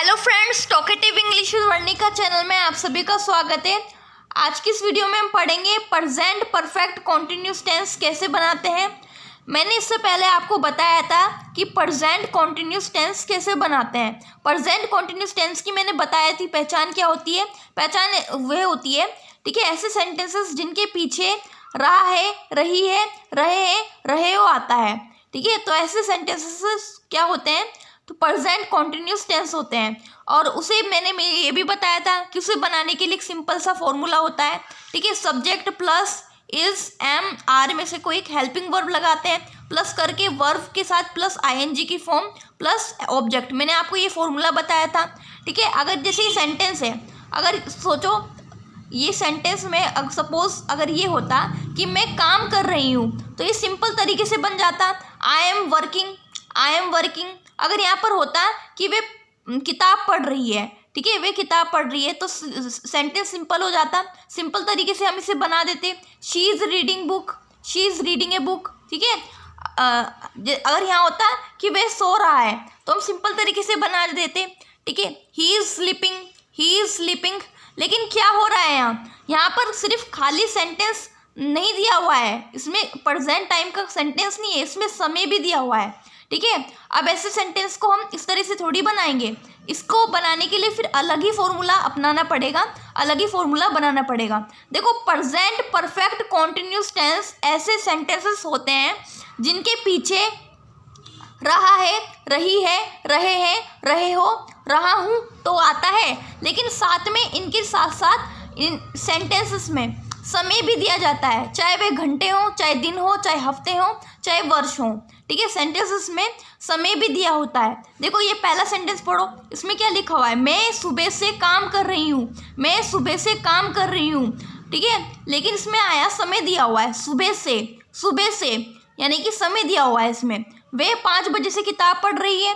Hello friends, talkative English with Varnika channel में आप सभी का स्वागत है। आज की इस वीडियो में हम पढ़ेंगे प्रेजेंट परफेक्ट कॉन्टिन्यूस टेंस कैसे बनाते हैं। मैंने इससे पहले आपको बताया था कि प्रेजेंट कॉन्टिन्यूस टेंस कैसे बनाते हैं। प्रेजेंट कॉन्टिन्यूस टेंस की मैंने बताया थी पहचान क्या होती है। पहचान वह होती है, ठीक है, ऐसे सेंटेंसेस जिनके पीछे रहा है, रही है, रहे हैं, रहे हो आता है, ठीक है। तो ऐसे सेंटेंसेस क्या होते हैं, तो प्रेजेंट कॉन्टिन्यूस टेंस होते हैं। और उसे मैंने ये भी बताया था कि उसे बनाने के लिए एक सिंपल सा फॉर्मूला होता है, ठीक है। Subject plus is M R में से कोई एक हेल्पिंग वर्ब लगाते हैं, प्लस करके वर्ब के साथ प्लस आईएनजी की फॉर्म प्लस ऑब्जेक्ट। मैंने आपको ये फॉर्मूला बताया था, ठीक है। अगर जैसे ये सेंटेंस है, अगर सोचो ये सेंटेंस में सपोज अगर ये होता कि मैं काम कर रही हूँ, तो ये सिंपल तरीके से बन जाता I am working, I am working. अगर यहाँ पर होता कि वे किताब पढ़ रही है, ठीक है, वे किताब पढ़ रही है, तो सेंटेंस सिंपल हो जाता। सिंपल तरीके से हम इसे बना देते, she is reading book, she is reading a book, ठीक है। अगर यहाँ होता कि वह सो रहा है, तो हम सिंपल तरीके से बना देते, ठीक है, he is sleeping, he is sleeping. लेकिन क्या हो रहा है यहाँ पर सिर्फ खाली सेंटेंस नहीं दिया हुआ है, इसमें प्रेजेंट टाइम का सेंटेंस नहीं है, इसमें समय भी दिया हुआ है, ठीक है। अब ऐसे सेंटेंस को हम इस तरह से थोड़ी बनाएंगे, इसको बनाने के लिए फिर अलग ही फॉर्मूला अपनाना पड़ेगा, अलग ही फॉर्मूला बनाना पड़ेगा। देखो, प्रेजेंट परफेक्ट कॉन्टिन्यूस टेंस ऐसे सेंटेंसेस होते हैं जिनके पीछे रहा है, रही है, रहे हैं, रहे हो, रहा हूँ तो आता है, लेकिन साथ में इनके साथ साथ इन सेंटेंसेस में समय भी दिया जाता है, चाहे वे घंटे हों, चाहे दिन हो, चाहे हफ्ते हों, चाहे वर्ष हों, ठीक है। सेंटेंसेस में समय भी दिया होता है। देखो ये पहला सेंटेंस पढ़ो, इसमें क्या लिखा हुआ है, मैं सुबह से काम कर रही हूँ, मैं सुबह से काम कर रही हूँ, ठीक है। लेकिन इसमें आया समय दिया हुआ है, सुबह से, सुबह से यानी कि समय दिया हुआ है इसमें। वे 5 बजे से किताब पढ़ रही है,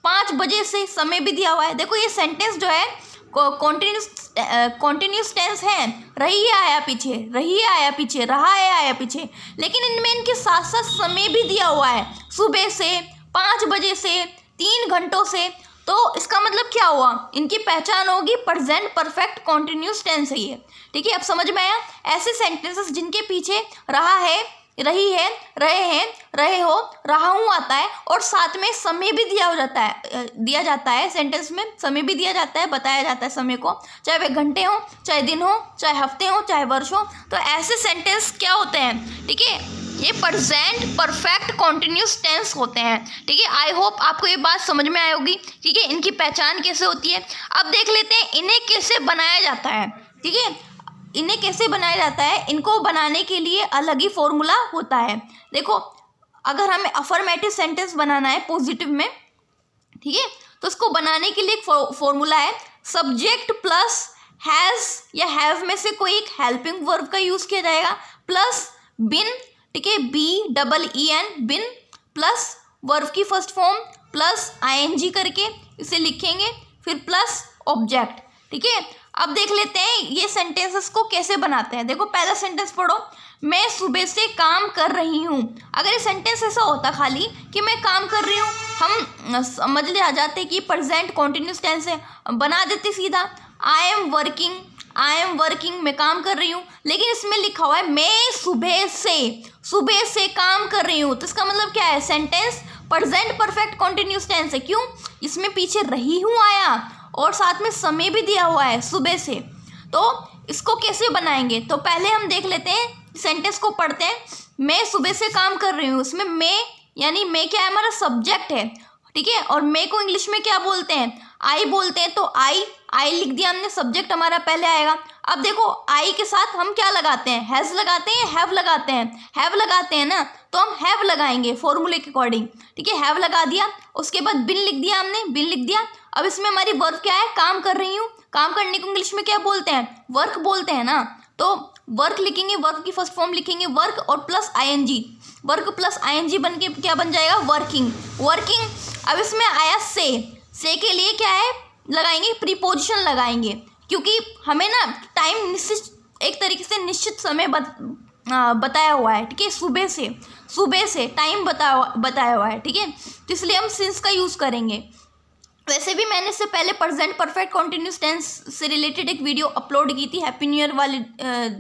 5 बजे से समय भी दिया हुआ है। देखो ये सेंटेंस जो है कॉन्टिन्यूस टेंस है, रही है आया पीछे, रही है आया पीछे, रहा है आया पीछे, लेकिन इनमें इनके साथ साथ समय भी दिया हुआ है, सुबह से, 5 बजे से, 3 घंटों से। तो इसका मतलब क्या हुआ, इनकी पहचान होगी प्रेजेंट परफेक्ट कॉन्टिन्यूस टेंस है ये, ठीक है। अब समझ में आया। ऐसे सेंटेंसेस जिनके पीछे रहा है, रही है, रहे हैं, रहे हो, रहा हूँ आता है और साथ में समय भी दिया जाता है सेंटेंस में समय भी दिया जाता है, बताया जाता है समय को, चाहे वे घंटे हों, चाहे दिन हो, चाहे हफ्ते हों, चाहे वर्ष हो। तो ऐसे सेंटेंस क्या होते हैं, ठीक है, ये प्रेजेंट परफेक्ट कॉन्टिन्यूस टेंस होते हैं, ठीक है। आई होप आपको ये बात समझ में आई होगी, ठीक है। इनकी पहचान कैसे होती है, अब देख लेते हैं इन्हें कैसे बनाया जाता है, ठीक है। इन्हें कैसे बनाया जाता है, इनको बनाने के लिए अलग ही फॉर्मूला होता है। देखो, अगर हमें अफर्मेटिव सेंटेंस बनाना है पॉजिटिव में, ठीक है, तो उसको बनाने के लिए एक फॉर्मूला है, सब्जेक्ट प्लस हैज़ या हैव में से कोई एक हेल्पिंग वर्ब का यूज़ किया जाएगा, प्लस बिन, ठीक है, BEEN, बिन, प्लस वर्ब की फर्स्ट फॉर्म प्लस ING करके इसे लिखेंगे, फिर प्लस ऑब्जेक्ट, ठीक है। अब देख लेते हैं ये सेंटेंसेस को कैसे बनाते हैं। देखो पहला सेंटेंस पढ़ो, मैं सुबह से काम कर रही हूँ। अगर ये सेंटेंस ऐसा होता खाली कि मैं काम कर रही हूँ, हम समझ ले आ जाते कि प्रेजेंट कॉन्टिन्यूस टेंस है, बना देते सीधा I am working, I am working, मैं काम कर रही हूँ। लेकिन इसमें लिखा हुआ है मैं सुबह से काम कर रही हूँ, तो इसका मतलब क्या है, sentence present perfect continuous tense है। क्यों, इसमें पीछे रही हूँ आया और साथ में समय भी दिया हुआ है, सुबह से। तो इसको कैसे बनाएंगे, तो पहले हम देख लेते हैं, सेंटेंस को पढ़ते हैं। मैं सुबह से काम कर रही हूँ, उसमें मैं यानी मैं क्या है, हमारा सब्जेक्ट है, ठीक है। और मैं को इंग्लिश में क्या बोलते हैं, आई बोलते हैं, तो आई लिख दिया हमने, सब्जेक्ट हमारा पहले आएगा। अब देखो आई के साथ हम क्या लगाते हैं, हैज़ लगाते हैं, हैव लगाते हैं, हैव लगाते हैं ना, तो हम हैव लगाएंगे फॉर्मूले के अकॉर्डिंग, ठीक है। हैव लगा दिया, उसके बाद बिन लिख दिया हमने, बिन लिख दिया। अब इसमें हमारी वर्ब क्या है, काम कर रही हूँ, काम करने को इंग्लिश में क्या बोलते हैं, वर्क बोलते हैं ना, तो वर्क लिखेंगे, वर्क की फर्स्ट फॉर्म लिखेंगे वर्क और plus ING, work plus ING बन के क्या बन जाएगा, वर्किंग, वर्किंग। अब इसमें आया से के लिए क्या है लगाएंगे, प्रीपोजिशन लगाएंगे, क्योंकि हमें ना टाइम निश्चित एक तरीके से निश्चित समय बताया हुआ है, ठीक है। सुबह से टाइम बताया हुआ है, ठीक है, तो इसलिए हम सिंस का यूज़ करेंगे। वैसे भी मैंने इससे पहले प्रेजेंट परफेक्ट कॉन्टिन्यूस टेंस से रिलेटेड एक वीडियो अपलोड की थी हैप्पी न्यू ईयर वाले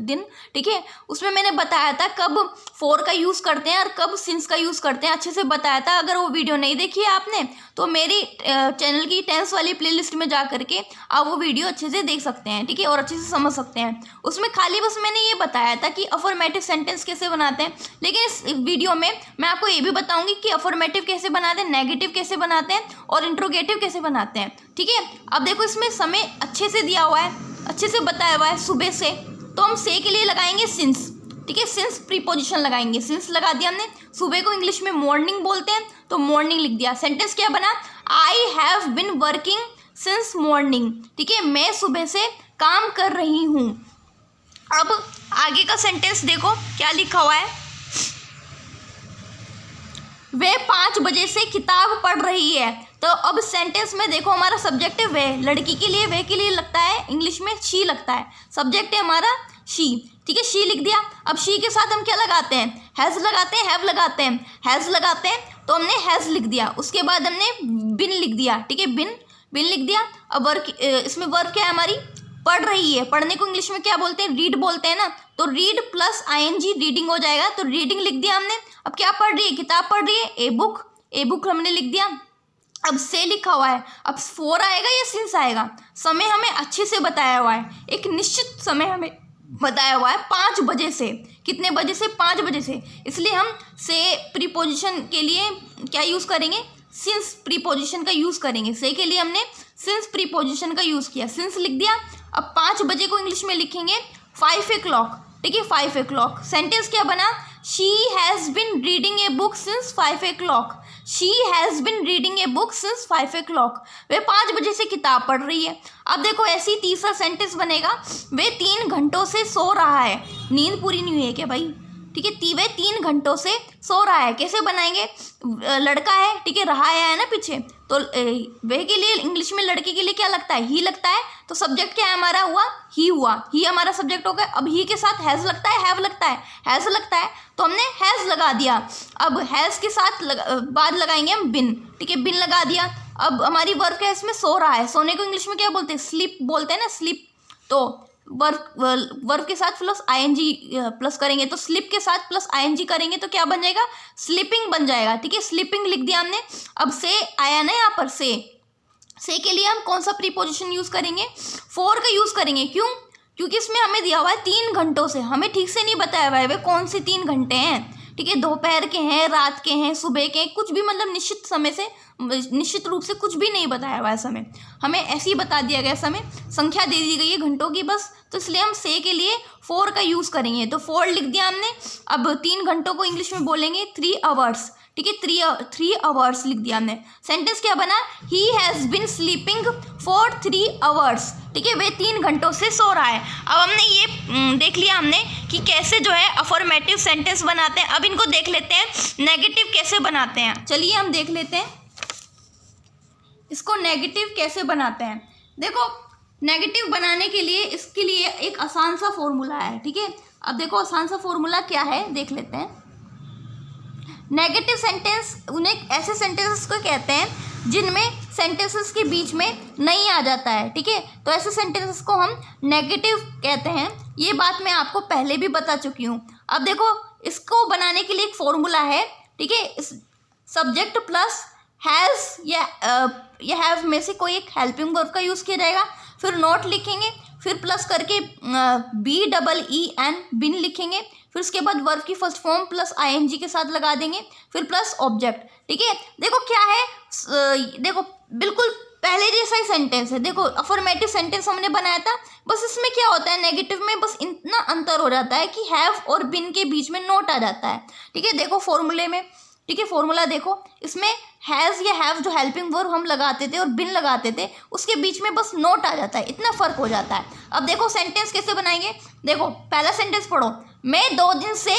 दिन, ठीक है। उसमें मैंने बताया था कब फॉर का यूज़ करते हैं और कब सिंस का यूज़ करते हैं, अच्छे से बताया था। अगर वो वीडियो नहीं देखी है आपने तो मेरी चैनल की टेंस वाली प्लेलिस्ट में जा करके आप वो वीडियो अच्छे से देख सकते हैं, ठीक है, और अच्छे से समझ सकते हैं। उसमें खाली बस मैंने ये बताया था कि अफर्मेटिव सेंटेंस कैसे बनाते हैं, लेकिन इस वीडियो में मैं आपको ये भी बताऊंगी कि अफर्मेटिव कैसे बनाते हैं, नेगेटिव कैसे बनाते हैं और इंट्रोगेटिव कैसे बनाते हैं, ठीक है। अब देखो इसमें समय अच्छे से दिया हुआ है, अच्छे से बताया हुआ है सुबह से, तो हम से के लिए लगाएंगे सिंस, ठीक है, सिंस प्रीपोजिशन लगाएंगे। सिंस लगा दिया हमने, सुबह को इंग्लिश में मॉर्निंग बोलते हैं तो मॉर्निंग लिख दिया। सेंटेंस क्या बना, I have been working since morning, ठीक है, मैं सुबह से काम कर रही हूँ। अब आगे का सेंटेंस देखो क्या लिखा हुआ है, वे 5 बजे से किताब पढ़ रही है। तो अब सेंटेंस में देखो हमारा सब्जेक्ट है वे, लड़की के लिए वे के लिए लगता है इंग्लिश में शी लगता है, सब्जेक्ट है हमारा शी, ठीक है, शी लिख दिया। अब शी के साथ हम क्या लगाते हैं, हैज़ लगाते हैं, हैव लगाते हैं, हैज़ लगाते हैं तो हमने हैज़ लिख दिया। उसके बाद हमने बिन लिख दिया, ठीक है, बिन लिख दिया। अब वर्क, इसमें वर्क क्या है हमारी, पढ़ रही है। पढ़ने को इंग्लिश में क्या बोलते हैं, रीड बोलते हैं ना, तो रीड प्लस आईएनजी रीडिंग हो जाएगा, तो रीडिंग लिख दिया हमने। अब क्या पढ़ रही है, किताब पढ़ रही है, ए बुक हमने लिख दिया। अब से लिखा हुआ है, अब फोर आएगा या सिंस आएगा, समय हमें अच्छे से बताया हुआ है, एक निश्चित समय हमें बताया हुआ है 5 बजे से, कितने बजे से, 5 बजे से, इसलिए हम से प्रीपोजिशन के लिए क्या यूज़ करेंगे, सिंस प्रीपोजिशन का यूज़ करेंगे। से के लिए हमने सिंस प्रीपोजिशन का यूज़ किया, सिंस लिख दिया। अब 5 बजे को इंग्लिश में लिखेंगे 5 o'clock, ठीक है, 5 o'clock। सेंटेंस क्या बना, she has been reading a book since 5 o'clock, she has been reading a book since 5 o'clock, वे 5 बजे से किताब पढ़ रही है। अब देखो ऐसे ही तीसरा सेंटेंस बनेगा, वे 3 घंटों से सो रहा है, नींद पूरी नहीं हुई है क्या भाई, ठीक है, वे 3 घंटों से सो रहा है। कैसे बनाएंगे, लड़का है, ठीक है, रहा है ना पीछे, तो वे के लिए इंग्लिश में लड़के के लिए क्या लगता है, ही लगता है, तो सब्जेक्ट क्या है हमारा हुआ, ही हमारा सब्जेक्ट हो गया। अब ही के साथ हैज़ लगता है, हैव लगता है, हैज़ लगता है, तो हमने हैज़ लगा दिया। अब हैज़ के साथ बाद लगाएंगे हम बिन, ठीक है, बिन लगा दिया। अब हमारी वर्क है, इसमें सो रहा है, सोने को इंग्लिश में क्या बोलते हैं, स्लीप बोलते हैं ना, स्लीप, तो वर्क के साथ प्लस आईएनजी प्लस करेंगे, तो स्लिप के साथ प्लस आईएनजी करेंगे तो क्या बन जाएगा, स्लीपिंग बन जाएगा, ठीक है, स्लीपिंग लिख दिया हमने। अब से आया ना यहाँ पर, से के लिए हम कौन सा प्रीपोजिशन यूज़ करेंगे, फोर का यूज़ करेंगे। क्यों, क्योंकि इसमें हमें दिया हुआ है 3 घंटों से, हमें ठीक से नहीं बताया हुआ है वे कौन से 3 घंटे हैं, ठीक है, दोपहर के हैं, रात के हैं, सुबह के हैं, कुछ भी मतलब निश्चित समय से, निश्चित रूप से कुछ भी नहीं बताया हुआ है समय, हमें ऐसे ही बता दिया गया समय, संख्या दे दी गई है घंटों की बस, तो इसलिए हम से के लिए फोर का यूज़ करेंगे, तो फोर लिख दिया हमने। अब 3 घंटों को इंग्लिश में बोलेंगे 3 hours, ठीक है, 3 hours लिख दिया हमने। सेंटेंस क्या बना, he has been sleeping for 3 hours, ठीक है, वे 3 घंटों से सो रहा है। अब हमने ये देख लिया हमने कि कैसे जो है अफर्मेटिव सेंटेंस बनाते हैं। अब इनको देख लेते हैं नेगेटिव कैसे बनाते हैं, चलिए हम देख लेते हैं इसको नेगेटिव कैसे बनाते हैं। देखो नेगेटिव बनाने के लिए इसके लिए एक आसान सा फॉर्मूला है, ठीक है। अब देखो आसान सा फॉर्मूला क्या है देख लेते हैं। नेगेटिव सेंटेंस उन्हें ऐसे सेंटेंसेस को कहते हैं जिनमें सेंटेंसेस के बीच में नहीं आ जाता है, ठीक है, तो ऐसे सेंटेंसेस को हम नेगेटिव कहते हैं। ये बात मैं आपको पहले भी बता चुकी हूँ। अब देखो इसको बनाने के लिए एक फॉर्मूला है, ठीक है, सब्जेक्ट प्लस हैज़ या हैव में से कोई एक हेल्पिंग वर्ब का यूज़ किया जाएगा, फिर नॉट लिखेंगे, फिर प्लस करके BEEN बिन लिखेंगे, फिर उसके बाद वर्ब की फर्स्ट फॉर्म प्लस आईएनजी के साथ लगा देंगे, फिर प्लस ऑब्जेक्ट, ठीक है। देखो क्या है, देखो बिल्कुल पहले जैसा ही सेंटेंस है। देखो अफर्मेटिव सेंटेंस हमने बनाया था, बस इसमें क्या होता है नेगेटिव में बस इतना अंतर हो जाता है कि हैव और बिन के बीच में नोट आ जाता है, ठीक है। देखो फॉर्मूले में, ठीक है, फॉर्मूला देखो, इसमें हैज़ या हैव जो हेल्पिंग वर्ब हम लगाते थे और बिन लगाते थे उसके बीच में बस नोट आ जाता है, इतना फ़र्क हो जाता है। अब देखो सेंटेंस कैसे बनाएंगे, देखो पहला सेंटेंस पढ़ो, मैं 2 दिन से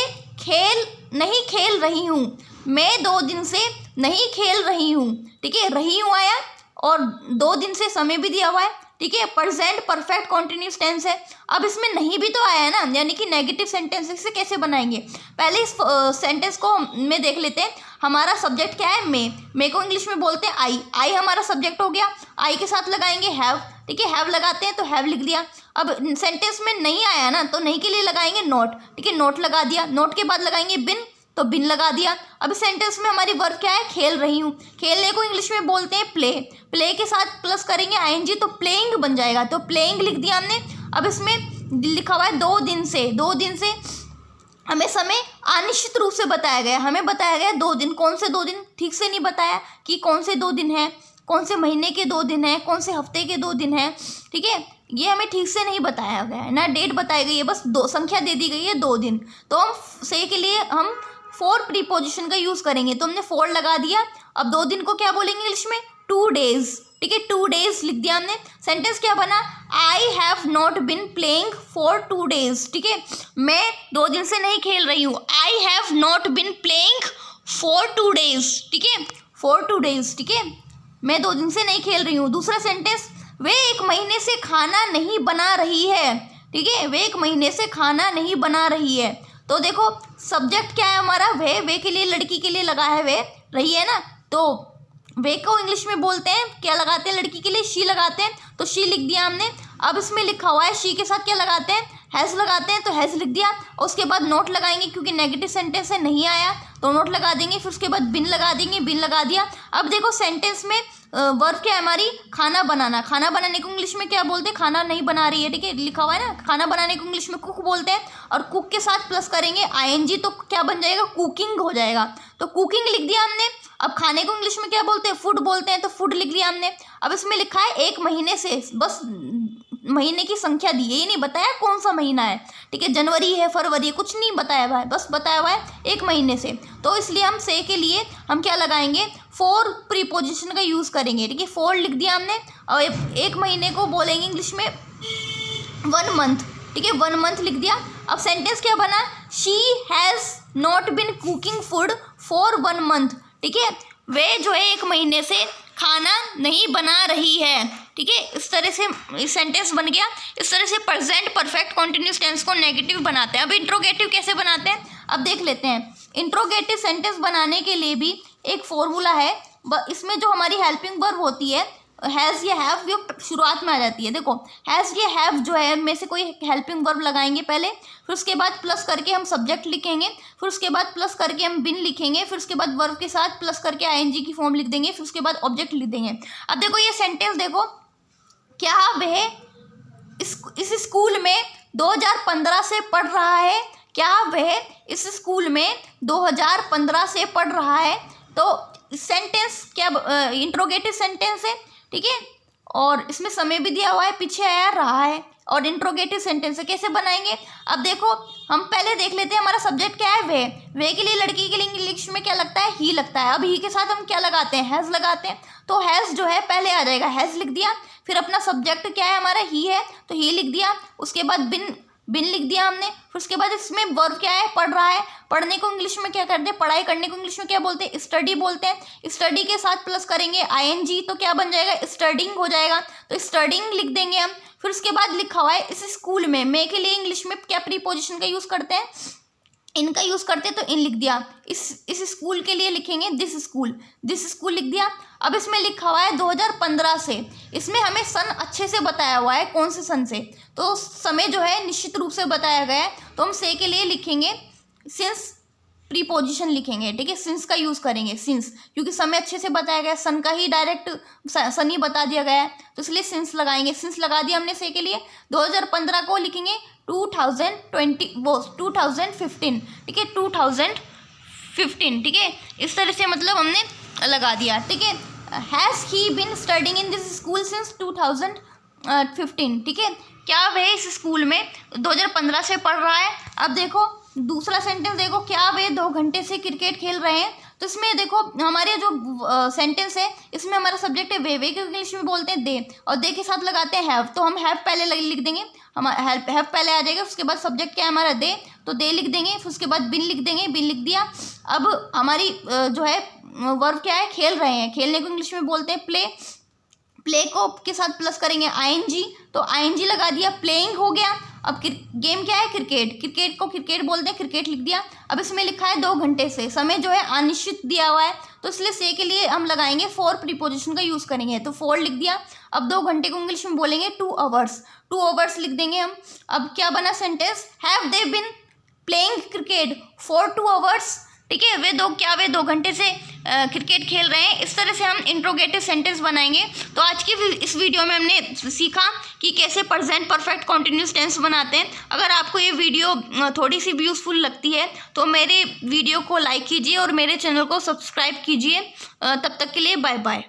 नहीं खेल रही हूँ, मैं 2 दिन से नहीं खेल रही हूँ, ठीक है, रही हूँ आया और 2 दिन से समय भी दिया हुआ है, ठीक है, प्रेजेंट परफेक्ट कॉन्टिन्यूस टेंस है। अब इसमें नहीं भी तो आया है ना, यानी कि नेगेटिव सेंटेंस से कैसे बनाएंगे। पहले इस सेंटेंस को में देख लेते हैं, हमारा सब्जेक्ट क्या है, मे को इंग्लिश में बोलते हैं आई हमारा सब्जेक्ट हो गया। आई के साथ लगाएंगे हैव, ठीक है, हैव लगाते हैं तो हैव लिख दिया। अब सेंटेंस में नहीं आया ना, तो नहीं के लिए लगाएंगे नोट, ठीक है, नोट लगा दिया। नोट के बाद लगाएंगे बिन, तो बिन लगा दिया। अब सेंटेंस में हमारी वर्ब क्या है, खेल रही हूँ। खेलने को इंग्लिश में बोलते हैं प्ले, प्ले के साथ प्लस करेंगे आईएनजी तो प्लेइंग बन जाएगा, तो प्लेइंग लिख दिया हमने। अब इसमें लिखा हुआ है 2 दिन से, 2 दिन से हमें समय अनिश्चित रूप से बताया गया, हमें बताया गया 2 दिन। कौन से 2 दिन, ठीक से नहीं बताया कि कौन से 2 दिन है, कौन से महीने के 2 दिन है, कौन से हफ्ते के 2 दिन है, ठीक है, ये हमें ठीक से नहीं बताया गया है ना, डेट बताई गई है, बस 2 संख्या दे दी गई है 2 दिन। तो हम से के लिए हम फॉर प्रीपोजिशन का यूज़ करेंगे, तो हमने फॉर लगा दिया। अब 2 दिन को क्या बोलेंगे इंग्लिश में, 2 डेज, ठीक है, 2 डेज लिख दिया हमने। सेंटेंस क्या बना, I have not been playing for 2 days, ठीक है, मैं 2 दिन से नहीं खेल रही हूँ। I have not been playing for 2 days, ठीक है, फॉर 2 डेज, ठीक है, मैं 2 दिन से नहीं खेल रही हूँ। दूसरा सेंटेंस, वे 1 महीने से खाना नहीं बना रही है, ठीक है, वे 1 महीने से खाना नहीं बना रही है। तो देखो सब्जेक्ट क्या है हमारा, वे के लिए, लड़की के लिए लगा है, वे रही है ना, तो वे को इंग्लिश में बोलते हैं, क्या लगाते हैं, लड़की के लिए शी लगाते हैं, तो शी लिख दिया हमने। अब इसमें लिखा हुआ है शी के साथ क्या लगाते हैं, हैज़ लगाते हैं, तो हैज़ लिख दिया। और उसके बाद नोट लगाएंगे, क्योंकि नेगेटिव सेंटेंस है, नहीं आया तो नोट लगा देंगे। फिर उसके बाद बिन लगा देंगे, बिन लगा दिया। अब देखो सेंटेंस में वर्ब क्या है हमारी, खाना बनाना। खाना बनाने को इंग्लिश में क्या बोलते हैं, खाना नहीं बना रही है, ठीक है, लिखा हुआ है ना, खाना बनाने को इंग्लिश में कुक बोलते हैं। और कुक के साथ प्लस करेंगे आईएनजी, तो क्या बन जाएगा, कुकिंग हो जाएगा, तो कुकिंग लिख दिया हमने। अब खाने को इंग्लिश में क्या बोलते हैं, फूड बोलते हैं, तो फूड लिख दिया हमने। अब इसमें लिखा है 1 महीने से, बस महीने की संख्या दी है, ये नहीं बताया कौन सा महीना है, ठीक है, जनवरी है, फरवरी है, कुछ नहीं बताया हुआ है, बस बताया हुआ है 1 महीने से। तो इसलिए हम से के लिए हम क्या लगाएंगे, फॉर प्रीपोजिशन का यूज़ करेंगे, ठीक है, फॉर लिख दिया हमने। और 1 महीने को बोलेंगे इंग्लिश में 1 मंथ, ठीक है, 1 मंथ लिख दिया। अब सेंटेंस क्या बना, she has not been cooking food for 1 month, ठीक है, वे जो है 1 महीने से खाना नहीं बना रही है, ठीक है, इस तरह से सेंटेंस बन गया। इस तरह से प्रेजेंट परफेक्ट कॉन्टिन्यूस टेंस को नेगेटिव बनाते हैं। अब इंट्रोगेटिव कैसे बनाते हैं, अब देख लेते हैं। इंट्रोगेटिव सेंटेंस बनाने के लिए भी एक फॉर्मूला है, इसमें जो हमारी हेल्पिंग वर्ब होती है, हैज़ या हैव, ये शुरुआत में आ जाती है। देखो हैज़ या हैव जो है में से कोई हेल्पिंग वर्ब लगाएंगे पहले, फिर उसके बाद प्लस करके हम सब्जेक्ट लिखेंगे, फिर उसके बाद प्लस करके हम बिन लिखेंगे, फिर उसके बाद वर्ब के साथ प्लस करके आईएनजी की फॉर्म लिख देंगे, फिर उसके बाद ऑब्जेक्ट लिख देंगे। अब देखो ये सेंटेंस देखो, क्या वह इस स्कूल में 2015 से पढ़ रहा है, क्या वह इस स्कूल में 2015 से पढ़ रहा है। तो सेंटेंस क्या इंट्रोगेटिव सेंटेंस है, ठीक है, और इसमें समय भी दिया हुआ है, पीछे आया रहा है, और इंट्रोगेटिव सेंटेंस है। कैसे बनाएंगे, अब देखो हम पहले देख लेते हैं हमारा सब्जेक्ट क्या है, वे के लिए, लड़की के लिए इंग्लिश में क्या लगता है, ही लगता है। अब ही के साथ हम क्या लगाते हैं, हैज़ लगाते हैं, तो हैज़ जो है पहले आ जाएगा, हैज़ लिख दिया। फिर अपना सब्जेक्ट क्या है हमारा, ही है, तो ही लिख दिया। उसके बाद बिन लिख दिया हमने। फिर उसके बाद इसमें वर्ब क्या है, पढ़ रहा है। पढ़ने को इंग्लिश में क्या करते हैं, पढ़ाई करने को इंग्लिश में क्या बोलते हैं, स्टडी बोलते हैं। स्टडी के साथ प्लस करेंगे आईएनजी, तो क्या बन जाएगा, स्टडिंग हो जाएगा, तो स्टडिंग लिख देंगे हम। फिर उसके बाद लिखा हुआ है इस स्कूल में, मे के लिए इंग्लिश में क्या प्रीपोजिशन का यूज़ करते हैं, इनका यूज़ करते हैं, तो इन लिख दिया। इस स्कूल के लिए लिखेंगे दिस स्कूल लिख दिया। अब इसमें लिखा हुआ है 2015 से, इसमें हमें सन अच्छे से बताया हुआ है, कौन से सन से, तो समय जो है निश्चित रूप से बताया गया है, तो हम से के लिए लिखेंगे सिंस प्रीपोजिशन लिखेंगे, ठीक है, सिंस का यूज़ करेंगे, सिंस, क्योंकि समय अच्छे से बताया गया है, सन का ही डायरेक्ट सन ही बता दिया गया है, तो इसलिए सिंस लगाएंगे। सिंस लगा दिया हमने से के लिए। 2015 को लिखेंगे 2015, ठीक है, 2015, ठीक है, इस तरह से मतलब हमने लगा दिया, ठीक है। Has he been studying in this school since 2015, ठीक है, क्या वह इस स्कूल में 2015 से पढ़ रहा है। अब देखो दूसरा सेंटेंस देखो, क्या वे 2 घंटे से क्रिकेट खेल रहे हैं। तो इसमें देखो हमारे जो सेंटेंस है, इसमें हमारा सब्जेक्ट है वे को इंग्लिश में बोलते हैं दे, और दे के साथ लगाते हैं हैव, तो हम हैव पहले लिख देंगे, हमारा हैव पहले आ जाएगा। उसके बाद सब्जेक्ट क्या है हमारा दे, तो दे लिख देंगे। फिर उसके बाद बिन लिख देंगे, बिन लिख दिया। अब हमारी जो है वर्ब क्या है, खेल रहे हैं, खेलने को इंग्लिश में बोलते हैं प्ले, प्ले को के साथ प्लस करेंगे आईएनजी, तो आईएनजी लगा दिया, प्लेइंग हो गया। अब गेम क्या है, क्रिकेट। क्रिकेट को क्रिकेट बोलते हैं, क्रिकेट लिख दिया। अब इसमें लिखा है 2 घंटे से, समय जो है अनिश्चित दिया हुआ है, तो इसलिए से के लिए हम लगाएंगे फॉर प्रीपोजिशन का यूज़ करेंगे, तो फॉर लिख दिया। अब 2 घंटे को इंग्लिश में बोलेंगे 2 आवर्स, 2 आवर्स लिख देंगे हम। अब क्या बना sentence, have they been playing cricket for 2 hours, ठीक है। वे 2 घंटे से क्रिकेट खेल रहे हैं। इस तरह से हम इंट्रोगेटिव सेंटेंस बनाएंगे। तो आज की इस वीडियो में हमने सीखा कि कैसे प्रेजेंट परफेक्ट कॉन्टिन्यूस टेंस बनाते हैं। अगर आपको ये वीडियो थोड़ी सी भी यूज़फुल लगती है तो मेरे वीडियो को लाइक कीजिए और मेरे चैनल को सब्सक्राइब कीजिए। तब तक के लिए बाय बाय।